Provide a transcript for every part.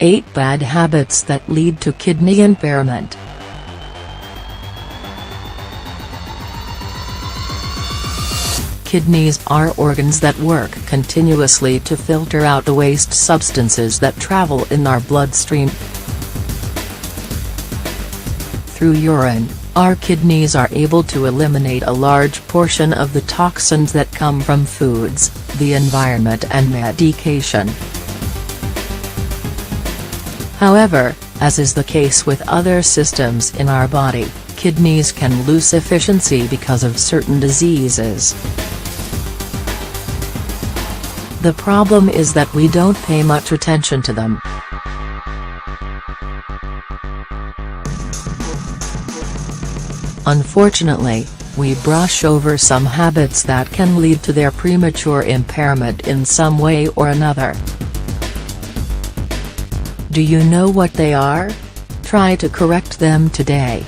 8 Bad Habits that Lead to Kidney Impairment. Kidneys are organs that work continuously to filter out the waste substances that travel in our bloodstream. Through urine, our kidneys are able to eliminate a large portion of the toxins that come from foods, the environment and medication. However, as is the case with other systems in our body, kidneys can lose efficiency because of certain diseases. The problem is that we don't pay much attention to them. Unfortunately, we brush over some habits that can lead to their premature impairment in some way or another. Do you know what they are? Try to correct them today.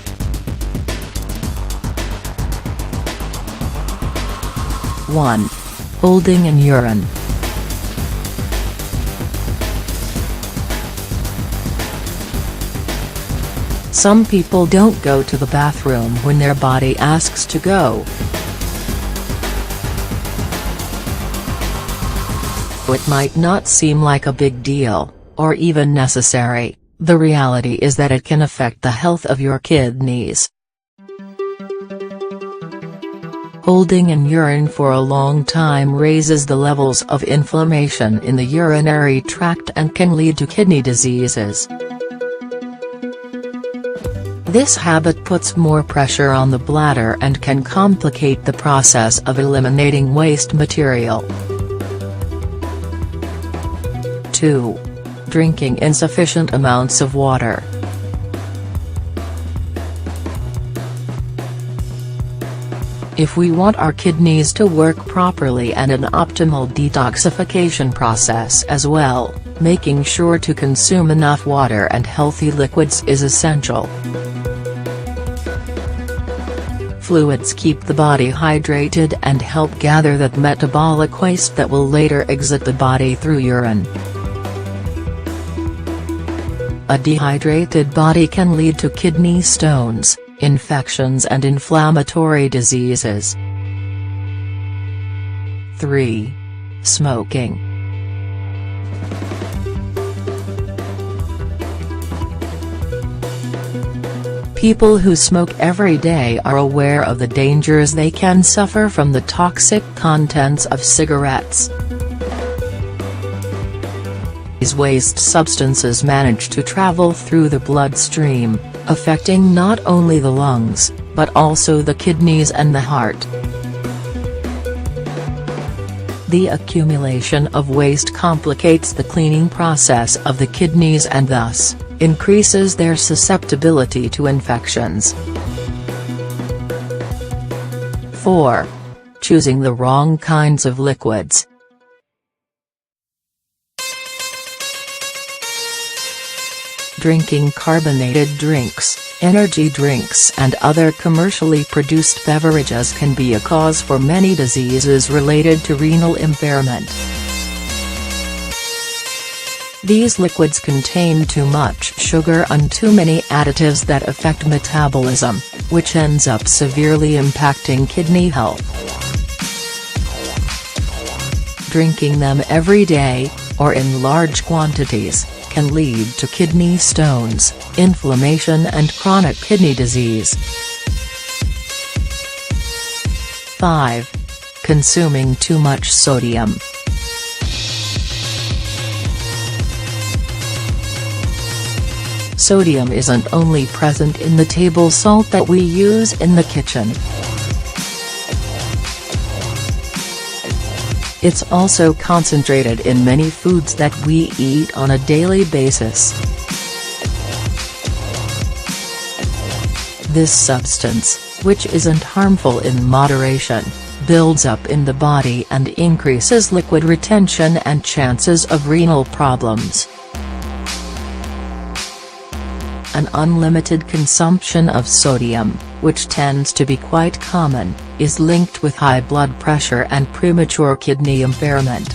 1. Holding in urine. Some people don't go to the bathroom when their body asks to go. It might not seem like a big deal, or even necessary. The reality is that it can affect the health of your kidneys. Holding in urine for a long time raises the levels of inflammation in the urinary tract and can lead to kidney diseases. This habit puts more pressure on the bladder and can complicate the process of eliminating waste material. 2. Drinking insufficient amounts of water. If we want our kidneys to work properly and an optimal detoxification process as well, making sure to consume enough water and healthy liquids is essential. Fluids keep the body hydrated and help gather that metabolic waste that will later exit the body through urine. A dehydrated body can lead to kidney stones, infections and inflammatory diseases. 3. Smoking. People who smoke every day are aware of the dangers they can suffer from the toxic contents of cigarettes. These waste substances manage to travel through the bloodstream, affecting not only the lungs, but also the kidneys and the heart. The accumulation of waste complicates the cleaning process of the kidneys and thus, increases their susceptibility to infections. 4. Choosing the wrong kinds of liquids. Drinking carbonated drinks, energy drinks and other commercially produced beverages can be a cause for many diseases related to renal impairment. These liquids contain too much sugar and too many additives that affect metabolism, which ends up severely impacting kidney health. Drinking them every day, or in large quantities, can lead to kidney stones, inflammation and chronic kidney disease. 5. Consuming too much sodium. Sodium isn't only present in the table salt that we use in the kitchen. It's also concentrated in many foods that we eat on a daily basis. This substance, which isn't harmful in moderation, builds up in the body and increases liquid retention and chances of renal problems. An unlimited consumption of sodium, which tends to be quite common, is linked with high blood pressure and premature kidney impairment.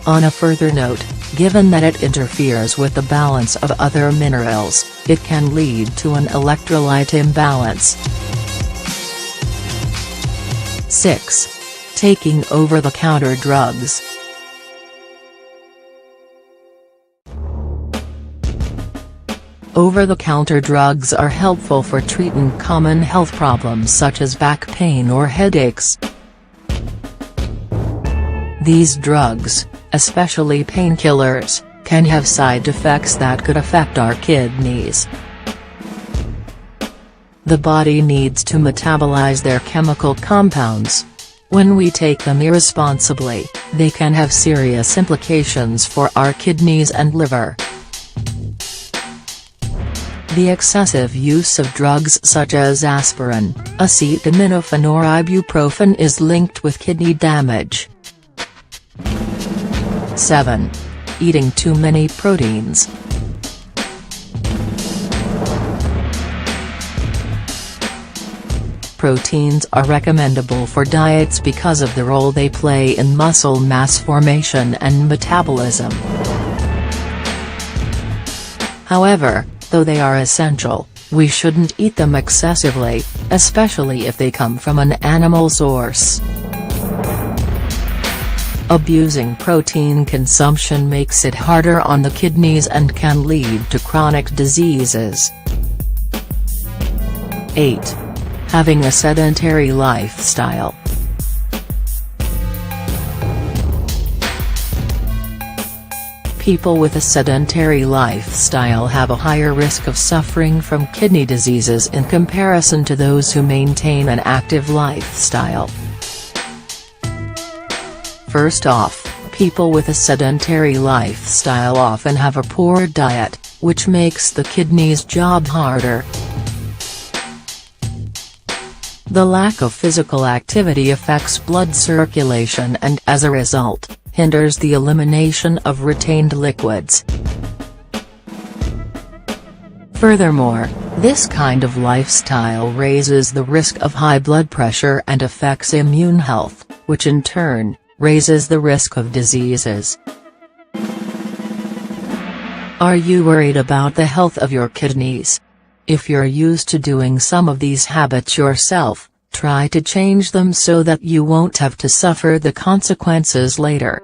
On a further note, Given that it interferes with the balance of other minerals, it can lead to an electrolyte imbalance. 6. Taking over-the-counter drugs. Over-the-counter drugs are helpful for treating common health problems such as back pain or headaches. These drugs, especially painkillers, can have side effects that could affect our kidneys. The body needs to metabolize their chemical compounds. When we take them irresponsibly, they can have serious implications for our kidneys and liver. The excessive use of drugs such as aspirin, acetaminophen or ibuprofen is linked with kidney damage. 7. Eating too many proteins. Proteins are recommendable for diets because of the role they play in muscle mass formation and metabolism. However, though they are essential, we shouldn't eat them excessively, especially if they come from an animal source. Abusing protein consumption makes it harder on the kidneys and can lead to chronic diseases. 8. Having a sedentary lifestyle. People with a sedentary lifestyle have a higher risk of suffering from kidney diseases in comparison to those who maintain an active lifestyle. First off, people with a sedentary lifestyle often have a poor diet, which makes the kidneys' job harder. The lack of physical activity affects blood circulation and, as a result, hinders the elimination of retained liquids. Furthermore, this kind of lifestyle raises the risk of high blood pressure and affects immune health, which in turn raises the risk of diseases. Are you worried about the health of your kidneys? If you're used to doing some of these habits yourself, try to change them so that you won't have to suffer the consequences later.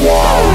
Wow.